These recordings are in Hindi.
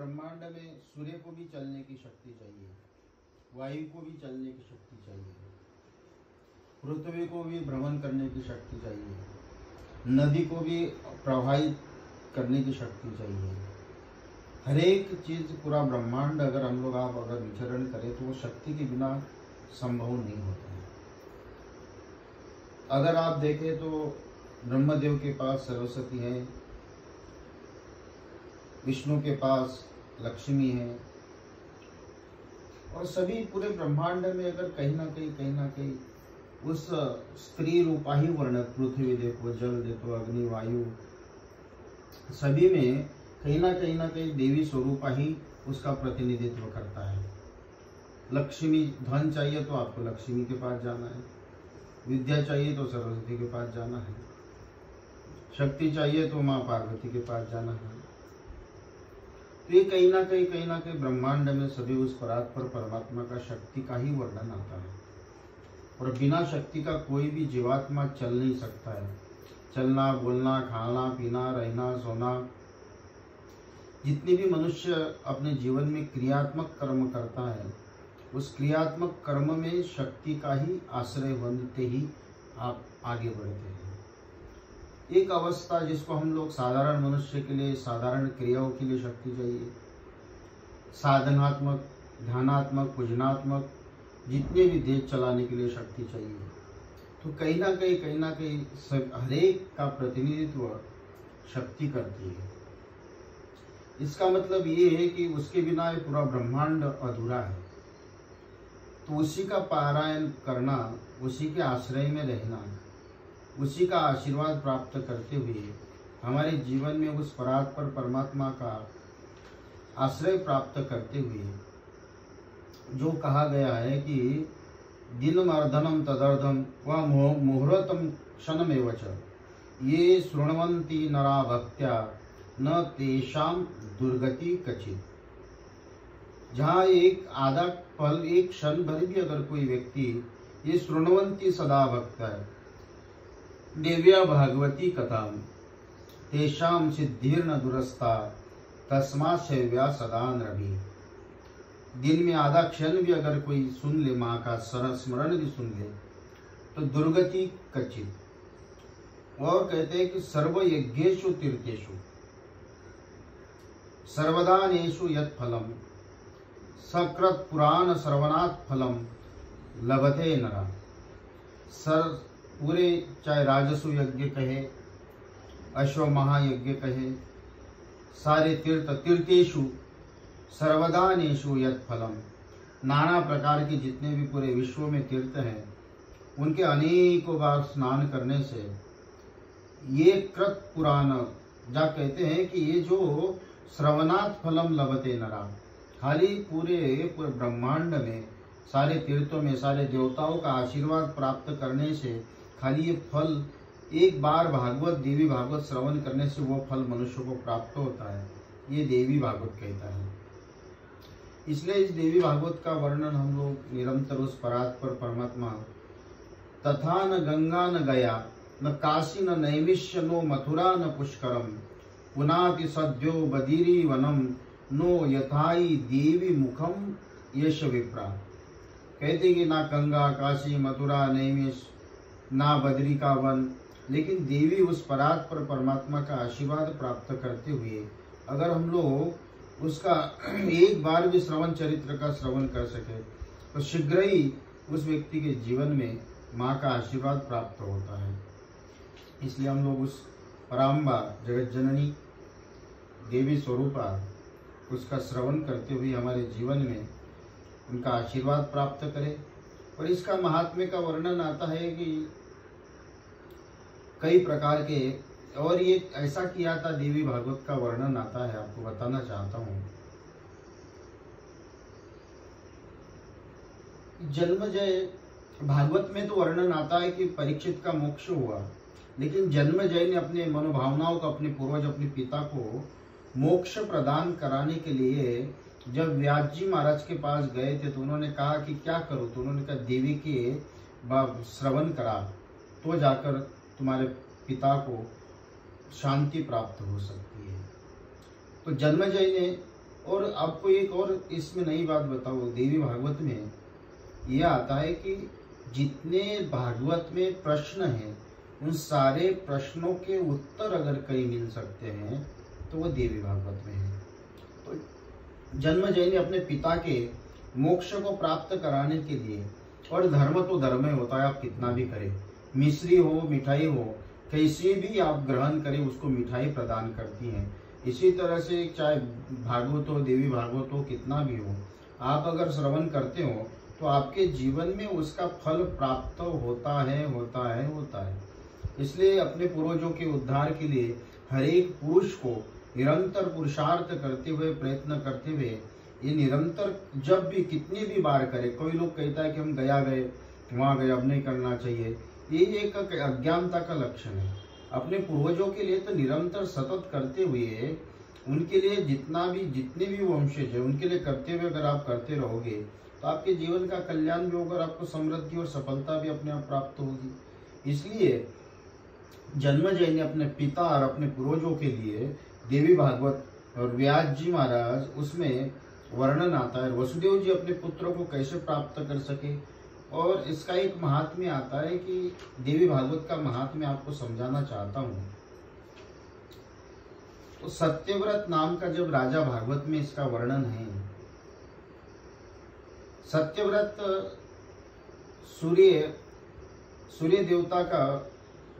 ब्रह्मांड में सूर्य को भी चलने की शक्ति चाहिए, वायु को भी चलने की शक्ति चाहिए, पृथ्वी को भी भ्रमण करने की शक्ति चाहिए, नदी को भी प्रवाहित करने की शक्ति चाहिए। हर एक चीज, पूरा ब्रह्मांड अगर हम लोग आप अगर विचरण करें तो वो शक्ति के बिना संभव नहीं होता है। अगर आप देखें तो ब्रह्मदेव के पास सरस्वती है, विष्णु के पास लक्ष्मी है, और सभी पूरे ब्रह्मांड में अगर कहीं ना कहीं उस स्त्री रूपा ही वर्ण, पृथ्वी देखो, जल देखो, अग्नि, वायु, सभी में कहीं ना कहीं देवी स्वरूपा ही उसका प्रतिनिधित्व करता है। लक्ष्मी, धन चाहिए तो आपको लक्ष्मी के पास जाना है, विद्या चाहिए तो सरस्वती के पास जाना है, शक्ति चाहिए तो माँ पार्वती के पास जाना है। तो ये कहीं ना कहीं ब्रह्मांड में सभी उस परात्पर परमात्मा का शक्ति का ही वर्णन आता है। और बिना शक्ति का कोई भी जीवात्मा चल नहीं सकता है। चलना, बोलना, खाना, पीना, रहना, सोना, जितने भी मनुष्य अपने जीवन में क्रियात्मक कर्म करता है, उस क्रियात्मक कर्म में शक्ति का ही आश्रय बनते ही आप आगे बढ़ते हैं। एक अवस्था जिसको हम लोग साधारण मनुष्य के लिए, साधारण क्रियाओं के लिए शक्ति चाहिए, साधनात्मक, ध्यानात्मक, पूजनात्मक, जितने भी देश चलाने के लिए शक्ति चाहिए, तो कहीं ना कहीं हरेक का प्रतिनिधित्व शक्ति करती है। इसका मतलब ये है कि उसके बिना ये पूरा ब्रह्मांड अधूरा है। तो उसी का पारायण करना, उसी के आश्रय में रहना, उसी का आशीर्वाद प्राप्त करते हुए हमारे जीवन में उस परात्पर परमात्मा का आश्रय प्राप्त करते हुए जो कहा गया है कि दिनमर्दनम तदर्धम व मुहूर्तम क्षणमेव च ये शृण्वन्ति नरा भक्त्या न तेषाम दुर्गति कचित। जहाँ एक आधा पल, एक क्षण भर भी अगर कोई व्यक्ति ये शृण्वन्ति सदा भक्त है, देव्या भागवती कथा तेषाम सिद्धिर्न दुरस्ता तस्मा शैव्या सदा नरभी। दिन में आधा क्षण भी अगर कोई सुन ले, माँ का स्मरण भी सुन ले, तो दुर्गति कचित। और कहते हैं कि सर्व यज्ञेषु तीर्थेषु सर्वदानेषु यत् फलम सकृत पुराण सर्वनाथ फलम लभते नरा। पूरे, चाहे राजसु यज्ञ कहे, अश्व महायज्ञ कहे, सारे तीर्थेषु सर्वदानेषु यत् फलम, नाना प्रकार के जितने भी पूरे विश्व में तीर्थ हैं, उनके अनेकों बार स्नान करने से ये कृत पुराण, जा कहते हैं कि ये जो श्रवणात् फलम लभते नरा, खाली पूरे ब्रह्मांड में सारे तीर्थों में सारे देवताओं का आशीर्वाद प्राप्त करने से खाली ये फल एक बार भागवत, देवी भागवत श्रवण करने से वो फल मनुष्य को प्राप्त होता है। ये देवी भागवत कहता है। इसलिए इस देवी भागवत का वर्णन हम लोग निरंतर उस परात्पर परमात्मा तथा न गंगा न गया न काशी न नैमिष्य नो मथुरा न पुष्करम पुनाति सद्यो बदीरी वनम नो यथाई देवी मुखम यश विप्रा। कहते कि ना गंगा, काशी, मथुरा, नैमिष, ना बद्री का वन, लेकिन देवी उस परात्पर परमात्मा का आशीर्वाद प्राप्त करते हुए अगर हम लोग उसका एक बार भी श्रवण चरित्र का श्रवण कर सके तो शीघ्र ही उस व्यक्ति के जीवन में माँ का आशीर्वाद प्राप्त होता है। इसलिए हम लोग उस पराम्बा जगत जननी देवी स्वरूपा उसका श्रवण करते हुए हमारे जीवन में उनका आशीर्वाद प्राप्त करें। और इसका महात्म्य का वर्णन आता है कि कई प्रकार के, और ये ऐसा किया था देवी भागवत का वर्णन आता है, आपको बताना चाहता हूँ। जन्मजय भागवत में तो वर्णन आता है कि परीक्षित का मोक्ष हुआ, लेकिन जन्मजय ने अपने मनोभावनाओं को, अपने पूर्वज, अपने पिता को मोक्ष प्रदान कराने के लिए जब व्यास जी महाराज के पास गए थे तो उन्होंने कहा कि क्या करो, तो उन्होंने कहा देवी के श्रवण करा तो जाकर तुम्हारे पिता को शांति प्राप्त हो सकती है। तो जन्मजय ने और आपको एक और इसमें नई बात बताओ, देवी भागवत में यह आता है कि जितने भागवत में प्रश्न हैं उन सारे प्रश्नों के उत्तर अगर कहीं मिल सकते हैं तो वो देवी भागवत में है। तो जन्मेजय ने अपने पिता के मोक्ष को प्राप्त कराने के लिए, और धर्म तो धर्म ही होता है, आप कितना भी करें, मिश्री हो मिठाई हो कैसी भी आप ग्रहण करें उसको मिठाई प्रदान करती हैं। इसी तरह से चाहे भागवत हो, देवी भागवत हो, कितना भी हो, आप अगर श्रवण करते हो तो आपके जीवन में उसका फल प्राप्त होता है। इसलिए अपने पूर्वजों के उद्धार के लिए हर एक पुरुष को निरंतर पुरुषार्थ करते हुए, प्रयत्न करते हुए, ये निरंतर जब भी कितनी भी बार करे। कोई लोग कहता है कि हम गए वहां गए, अब नहीं करना चाहिए, ये एक अज्ञानता का लक्षण है। अपने पूर्वजों के लिए तो निरंतर सतत करते हुए, उनके लिए जितने भी वंशज है उनके लिए करते हुए अगर आप करते रहोगे तो आपके जीवन का कल्याण भी होगा और आपको समृद्धि और सफलता भी अपने आप प्राप्त होगी। इसलिए जन्मेजय ने अपने पिता और अपने पूर्वजों के लिए देवी भागवत, और व्यास जी महाराज उसमें वर्णन आता है वसुदेव जी अपने पुत्र को कैसे प्राप्त कर सके। और इसका एक महात्म्य आता है कि देवी भागवत का महात्म्य आपको समझाना चाहता हूँ। तो सत्यव्रत नाम का जब राजा भागवत में इसका वर्णन है, सत्यव्रत सूर्य देवता का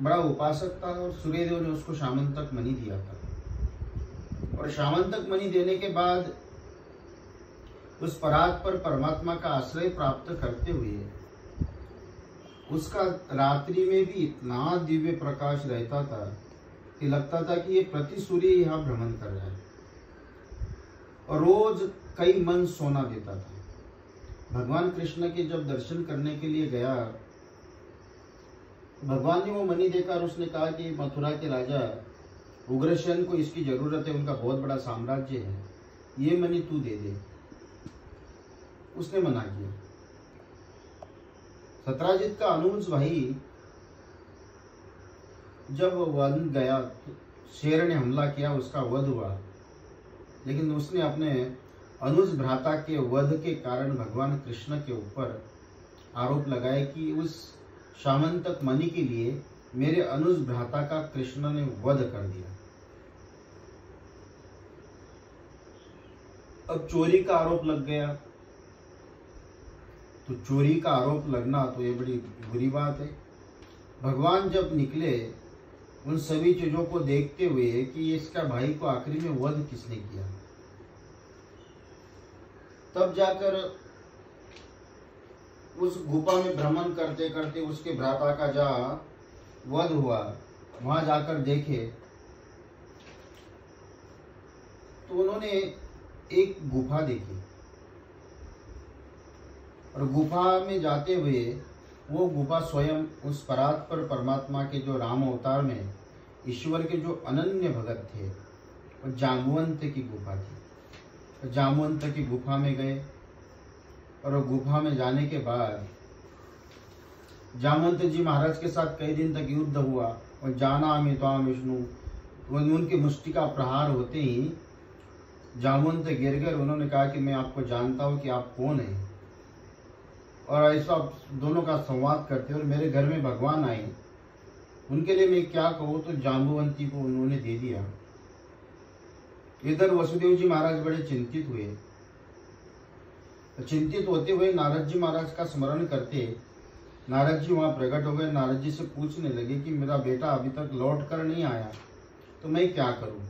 बड़ा उपासक था और सूर्यदेव ने उसको शामंतक मणि दिया था। और शामंतक मणि देने के बाद उस परात्पर परमात्मा का आश्रय प्राप्त करते हुए उसका रात्रि में भी इतना दिव्य प्रकाश रहता था कि लगता था कि ये प्रति सूर्य यहाँ भ्रमण कर रहा है, और रोज कई मन सोना देता था। भगवान कृष्ण के जब दर्शन करने के लिए गया, भगवान ने वो मणि देखा और उसने कहा कि मथुरा के राजा उग्रसेन को इसकी जरूरत है, उनका बहुत बड़ा साम्राज्य है, ये मणि तू दे दे। उसने मना किया। सत्राजित का अनुज भाई जब वन गया, शेर ने हमला किया, उसका वध हुआ, लेकिन उसने अपने अनुज भ्राता के वध के कारण भगवान कृष्ण के ऊपर आरोप लगाया कि उस शामंतक मणि के लिए मेरे अनुज भ्राता का कृष्ण ने वध कर दिया। अब चोरी का आरोप लग गया, तो चोरी का आरोप लगना तो ये बड़ी बुरी बात है। भगवान जब निकले उन सभी चीजों को देखते हुए कि इसका भाई को आखिरी में वध किसने किया, तब जाकर उस गुफा में भ्रमण करते करते उसके भ्राता का जहाँ वध हुआ वहां जाकर देखे तो उन्होंने एक गुफा देखी, और गुफा में जाते हुए वो गुफा स्वयं उस परात्पर परमात्मा के जो राम अवतार में ईश्वर के जो अनन्य भगत थे, वो जाम्बुवंत की गुफा थी। जाम्बुवंत की गुफा में गए, और गुफा में जाने के बाद जामवंत जी महाराज के साथ कई दिन तक युद्ध हुआ, और जाना में त्वाम विष्णु, उनके मुष्टिका प्रहार होते ही जामवंत गिर गए। उन्होंने कहा कि मैं आपको जानता हूं कि आप कौन हैं, और ऐसा दोनों का संवाद करते, और मेरे घर में भगवान आए, उनके लिए मैं क्या कहूँ, तो जाम्बुवंती को उन्होंने दे दिया। इधर वसुदेव जी महाराज बड़े चिंतित हुए। चिंतित होते हुए नारद जी महाराज का स्मरण करते नारद जी वहां प्रकट हो गए। नारद जी से पूछने लगे कि मेरा बेटा अभी तक लौट कर नहीं आया, तो मैं क्या करूं।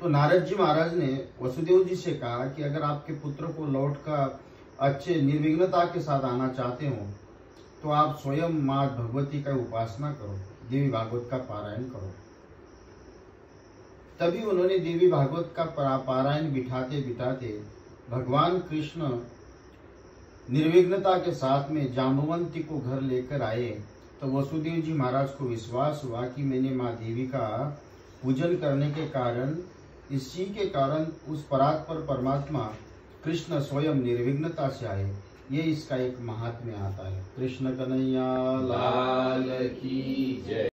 तो नारद जी महाराज ने वसुदेव जी से कहा कि अगर आपके पुत्र को लौट कर अच्छे निर्विघ्नता के साथ आना चाहते हो तो आप स्वयं माँ भगवती का उपासना करो, देवी भागवत का पारायण करो। तभी उन्होंने देवी भागवत का पारायण बिठाते बिठाते भगवान कृष्ण निर्विघ्नता के साथ में जाम्बुवंती को घर लेकर आए। तो वसुदेव जी महाराज को विश्वास हुआ कि मैंने माँ देवी का पूजन करने के कारण, इसी के कारण उस परात्पर परमात्मा कृष्ण स्वयं निर्विघ्नता से आए। ये इसका एक महात्म्य आता है। कृष्ण कन्हैया लाल की जय।